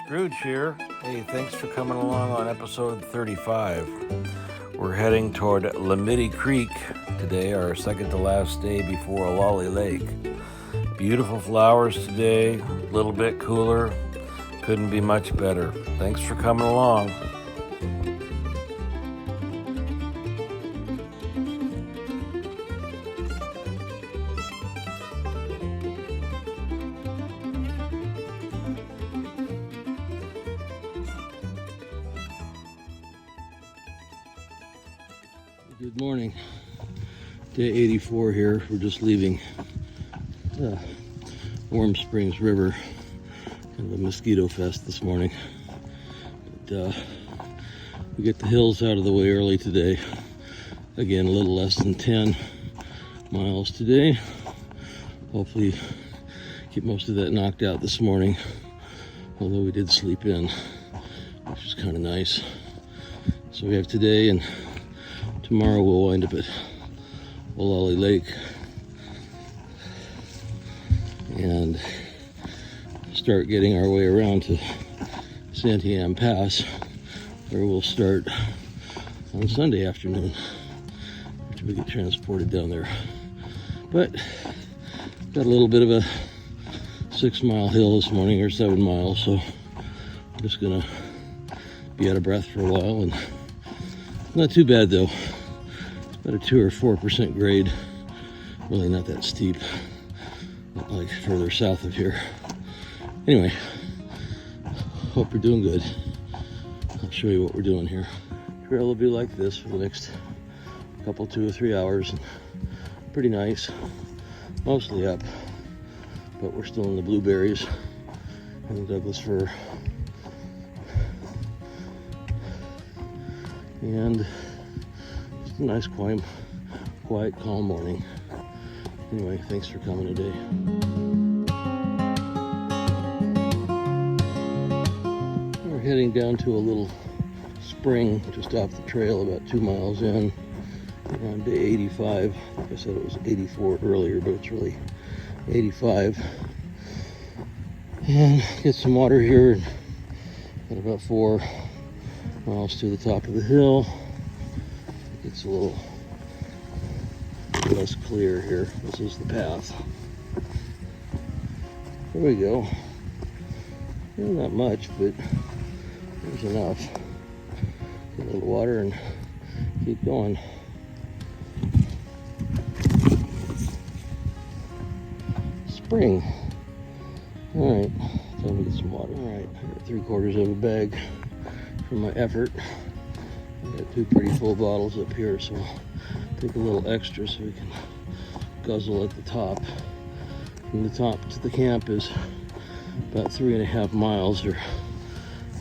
Scrooge here. Hey, thanks for coming along on episode 35. We're heading toward Limiti Creek today, our second to last day before Ollalie Lake. Beautiful flowers today, a little bit cooler. Couldn't be much better. Thanks for coming along. Good morning. Day 84 here. We're just leaving Warm Springs River. Kind of a mosquito fest this morning. But we get the hills out of the way early today. Again, a little less than 10 miles today. Hopefully get most of that knocked out this morning. Although we did sleep in, which is kind of nice. So we have today, and tomorrow we'll wind up at Ollalie Lake and start getting our way around to Santiam Pass, where we'll start on Sunday afternoon after we get transported down there. But got a little bit of a 6-mile hill this morning, or 7 miles, so I'm just gonna be out of breath for a while, and not too bad though. About a 2 or 4% grade. Really not that steep, not like further south of here. Anyway, hope you're doing good. I'll show you what we're doing here. Trail will be like this for the next couple, 2 or 3 hours. Pretty nice, mostly up, but we're still in the blueberries and the Douglas fir. And a nice, quiet, calm morning. Anyway, thanks for coming today. We're heading down to a little spring just off the trail, about 2 miles in. We're on day 85. Like I said, it was 84 earlier, but it's really 85. And get some water here. At about 4 miles to the top of the hill. It's a little less clear here. This is the path. There we go. Not much, but there's enough. Get a little water and keep going. Spring. All right, time to get some water. All right, I got 3/4 of a bag for my effort. I got 2 pretty full bottles up here, so I'll take a little extra so we can guzzle at the top. From the top to the camp is about 3.5 miles, or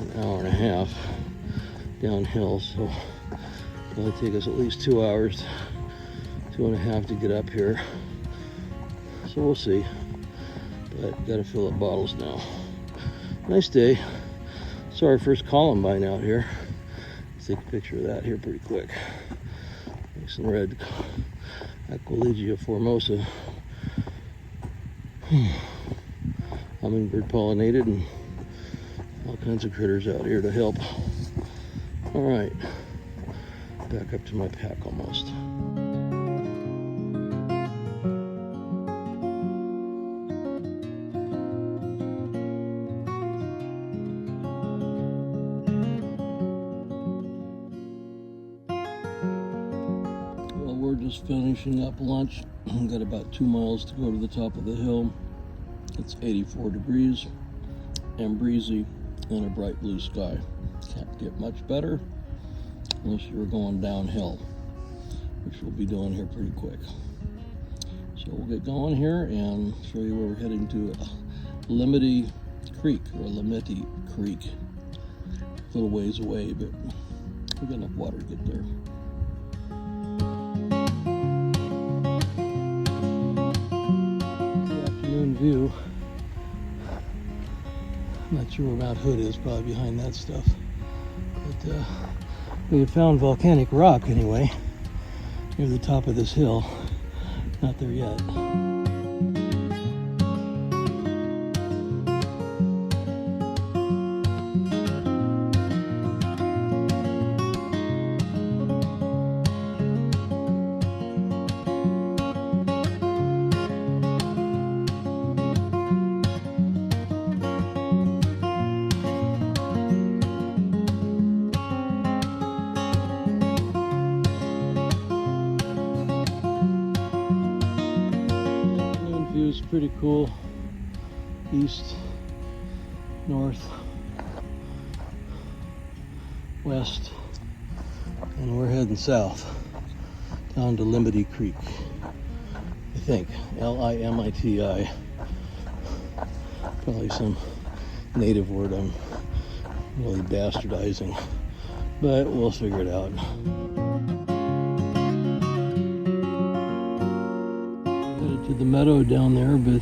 an hour and a half downhill, so it'll take us at least 2 hours, 2.5 to get up here. So we'll see, but gotta fill up bottles now. Nice day. Saw our first columbine out here. Let's take a picture of that here pretty quick. Nice and red. Aquilegia formosa. Hummingbird pollinated, and all kinds of critters out here to help. All right, back up to my pack almost. We're just finishing up lunch. We've got about 2 miles to go to the top of the hill. It's 84 degrees and breezy and a bright blue sky. Can't get much better unless you're going downhill, which we'll be doing here pretty quick. So we'll get going here and show you where we're heading to. Limiti Creek, or Limiti Creek. A little ways away, but we've got enough water to get there. View. I'm not sure where Mount Hood is, probably behind that stuff. But we have found volcanic rock anyway, near the top of this hill. Not there yet. pretty cool. East, north, west, and we're heading south down to Limiti Creek. I think Limiti. Probably some native word I'm really bastardizing, but we'll figure it out. Headed to the meadow down there, but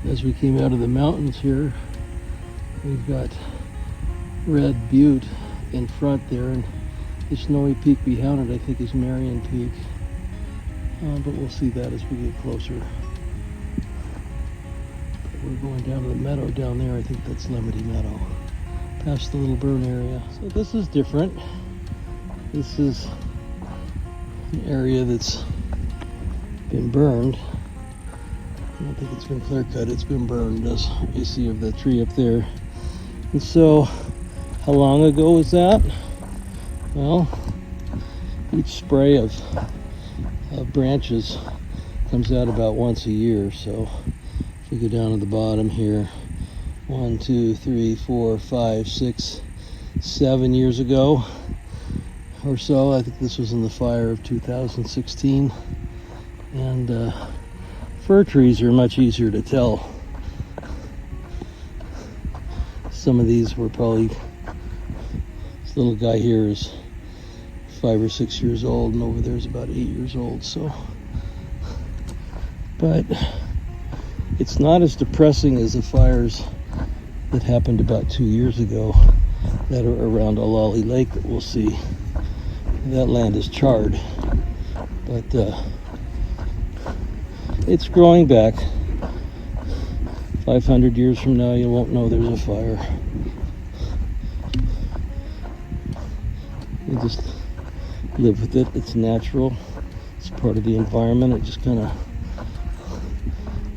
as we came out of the mountains here, we've got Red Butte in front there, and the snowy peak behind it I think is Marion Peak, but we'll see that as we get closer. We're going down to the meadow down there. I think that's Limiti Meadow, past the little burn area. So this is different. This is an area that's been burned. I don't think it's been clear cut. It's been burned, as you see of the tree up there. And so, how long ago was that? Well, each spray of branches comes out about once a year. So if we go down to the bottom here, 1, 2, 3, 4, 5, 6, 7 years ago or so. I think this was in the fire of 2016. And fir trees are much easier to tell. Some of these were probably, this little guy here is 5 or 6 years old, and over there is about 8 years old. So, but it's not as depressing as the fires that happened about 2 years ago that are around Ollalie Lake that we'll see. That land is charred, but it's growing back. 500 years from now, you won't know there's a fire. You just live with it. It's natural. It's part of the environment. It just kind of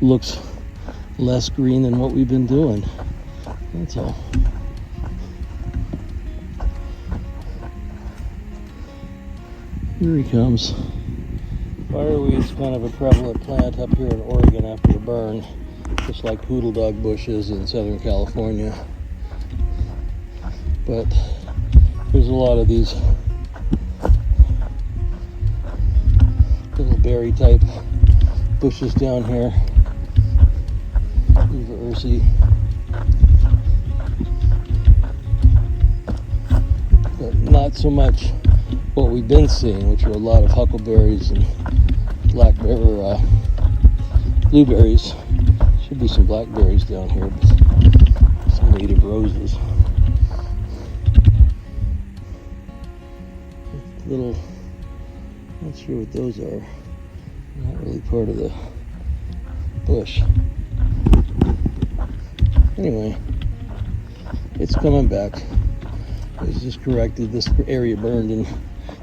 looks less green than what we've been doing. That's all. Here he comes. Fireweed's kind of a prevalent plant up here in Oregon after the burn, just like poodle dog bushes in Southern California. But there's a lot of these little berry type bushes down here. Uva ursi. But not so much what we've been seeing, which are a lot of huckleberries and blueberries. Should be some blackberries down here, but some native roses. Little, not sure what those are. Not really part of the bush. Anyway, it's coming back. It was just corrected. This area burned in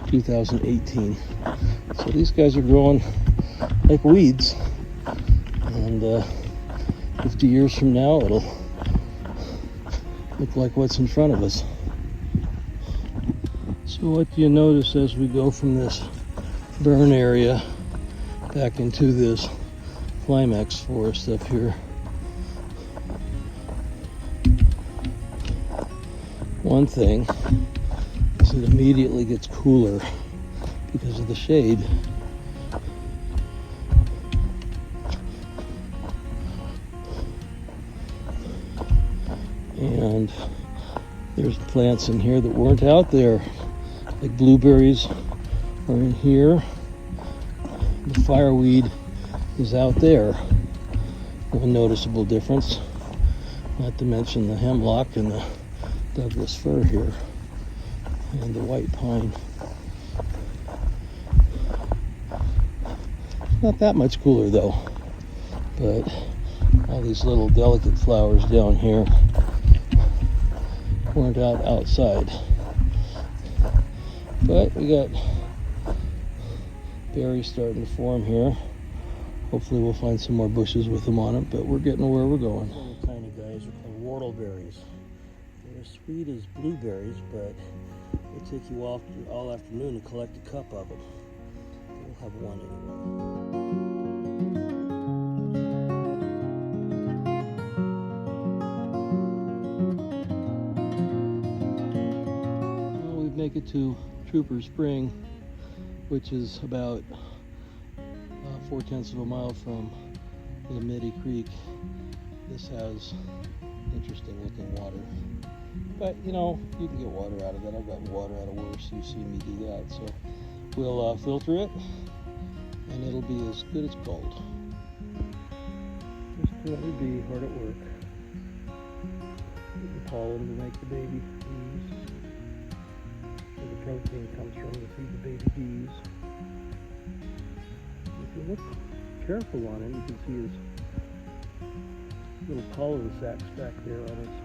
2018. So these guys are growing like weeds. And 50 years from now, it'll look like what's in front of us. So what do you notice as we go from this burn area back into this climax forest up here? One thing is it immediately gets cooler because of the shade. And there's plants in here that weren't out there, like blueberries are in here. The fireweed is out there. One noticeable difference, not to mention the hemlock and the Douglas fir here, and the white pine. Not that much cooler though, but all these little delicate flowers down here weren't out outside. But we got berries starting to form here. Hopefully we'll find some more bushes with them on it, but we're getting where we're going. Little tiny guys are called whortleberries. They're as sweet as blueberries, but they take you all afternoon to collect a cup of them. We'll have one anyway. make it to Trooper Spring, which is about 4/10 of a mile from Limiti Creek. This has interesting looking water, but you know, you can get water out of that. I've got water out of worse. You see me do that. So we'll filter it, and it'll be as good as gold. Just to let it be hard at work. Get the pollen to make the baby bees. Where the protein comes from to feed the baby bees. If you look careful on it, you can see his little pollen sacs back there on its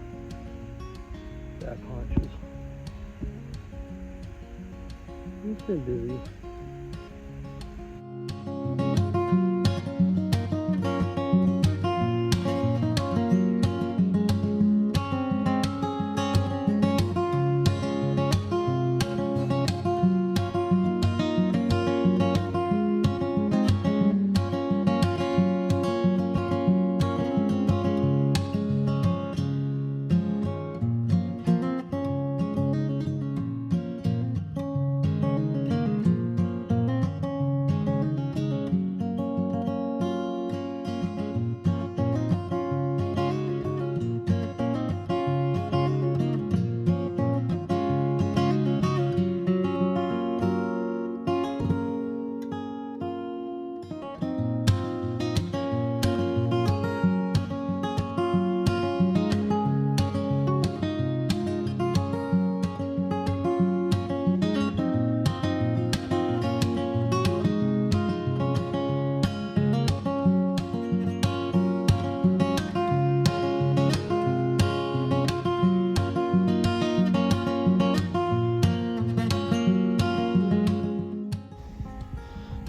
back haunches. He's been busy.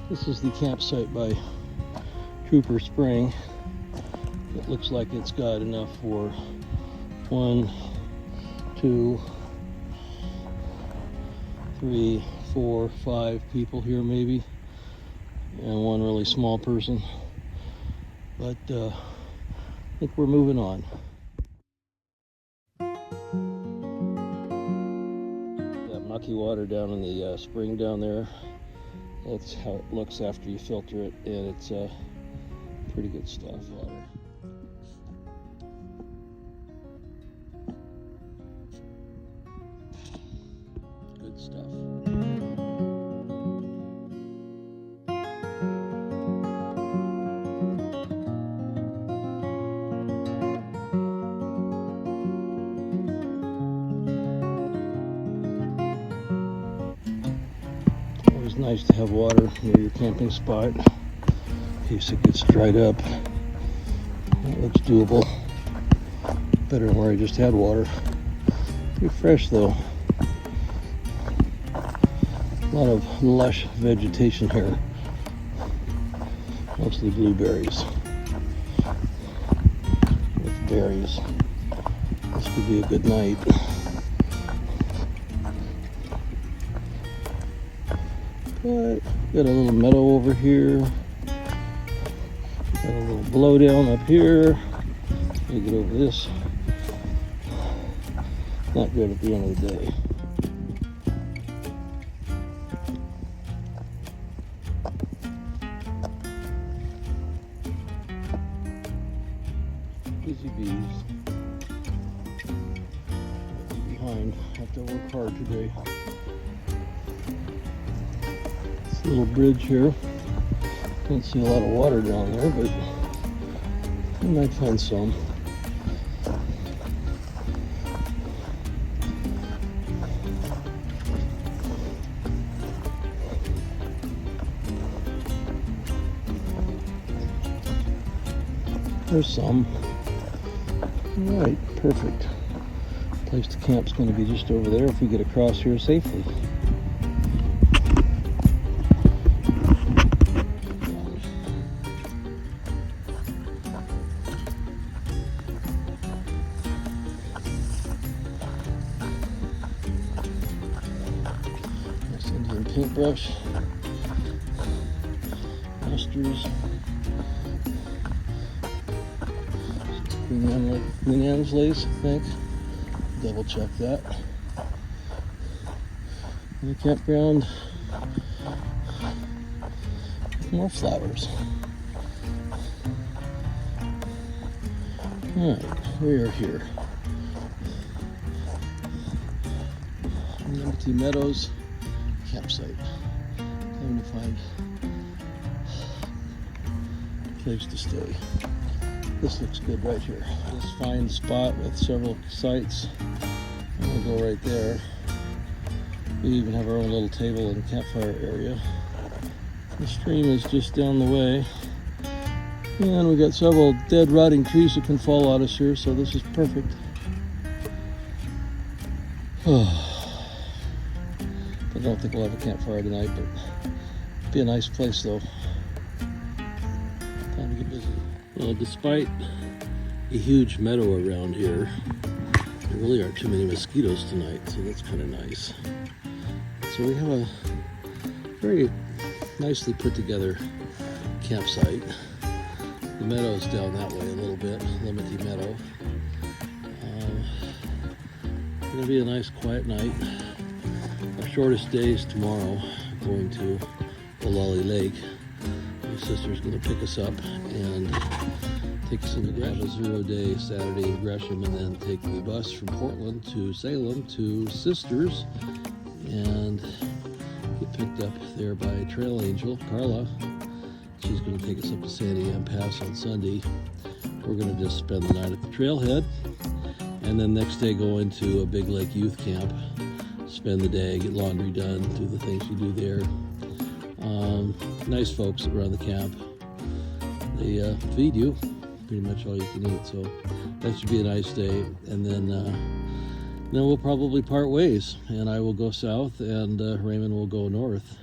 This is the campsite by Trooper Spring. It looks like it's got enough for 1, 2, 3, 4, 5 people here maybe, and one really small person. But I think we're moving on. That mucky water down in the spring down there. That's how it looks after you filter it, and it's pretty good stuff. Water. Good stuff. Nice to have water near your camping spot in case it gets dried up. That looks doable. Better than where I just had water. Pretty fresh though. A lot of lush vegetation here. Mostly blueberries with berries. This could be a good night. But got a little meadow over here. Got a little blowdown up here. Let me get over this. Not good at the end of the day. Busy bees. Behind. Have to work hard today. Little bridge here. Don't see a lot of water down there, but I might find some. There's some. All right, perfect. Place to camp's going to be just over there if we get across here safely. Paintbrush, masters, Queen Anne's lace, I think. Double check that. And the campground, more flowers. Alright, we are here. Limiti Meadows campsite. Time to find a place to stay. This looks good right here. This fine spot with several sites. I'm gonna go right there. We even have our own little table and campfire area. The stream is just down the way. And we got several dead rotting trees that can fall on us here, so this is perfect. I don't think we'll have a campfire tonight, but it'd be a nice place though. Time to get busy. Well, despite a huge meadow around here, there really aren't too many mosquitoes tonight, so that's kind of nice. So we have a very nicely put together campsite. The meadow's down that way a little bit, Limiti Meadow. Gonna be a nice quiet night. Our shortest day is tomorrow, going to Ollalie Lake. My sister's gonna pick us up and take us into Gresham. A 0-day Saturday in Gresham, and then take the bus from Portland to Salem to Sisters and get picked up there by Trail Angel, Carla. She's going to take us up to Santiam Pass on Sunday. We're going to just spend the night at the trailhead, and then next day go into a Big Lake youth camp, spend the day, get laundry done, do the things you do there. Nice folks that run the camp. They feed you pretty much all you can eat, so that should be a nice day. And then we'll probably part ways, and I will go south, and Raymond will go north,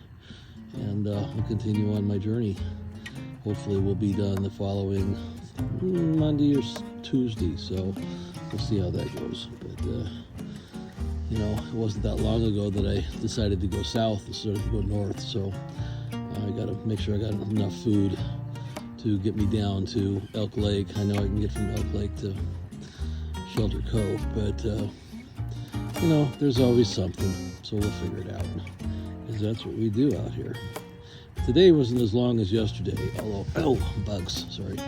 and we'll continue on my journey. Hopefully we'll be done the following Monday or Tuesday, so we'll see how that goes. But you know, it wasn't that long ago that I decided to go south instead of go north, so I got to make sure I got enough food to get me down to Elk Lake. I know I can get from Elk Lake to Shelter Cove, but you know, there's always something, so we'll figure it out, because that's what we do out here. Today wasn't as long as yesterday, although, bugs, sorry.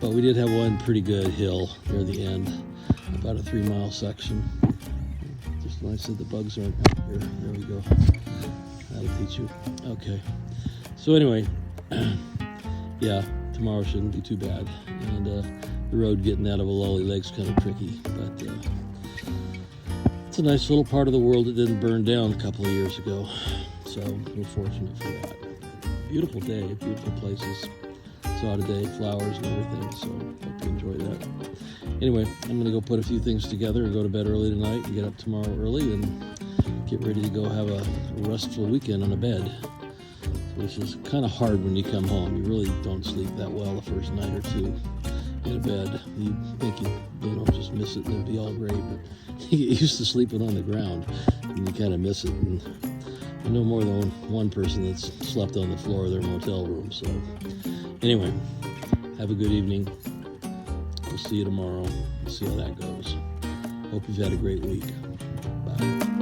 But we did have one pretty good hill near the end, about a 3-mile section. Just when I said the bugs aren't out here, there we go. That'll teach you. Okay. So anyway, yeah, tomorrow shouldn't be too bad. And the road getting out of Ollalie Lake's kind of tricky, but it's a nice little part of the world that didn't burn down a couple of years ago. So we're fortunate for that. Beautiful day, beautiful places. Saw today, flowers and everything, so hope you enjoy that. Anyway, I'm gonna go put a few things together and go to bed early tonight and get up tomorrow early and get ready to go have a restful weekend on a bed, which is kind of hard when you come home. You really don't sleep that well the first night or two in a bed. You think you know, just miss it and it'll be all great, but you get used to sleeping on the ground and you kind of miss it. And I know more than one person that's slept on the floor of their motel room. So anyway, have a good evening. We'll see you tomorrow. We'll see how that goes. Hope you've had a great week. Bye.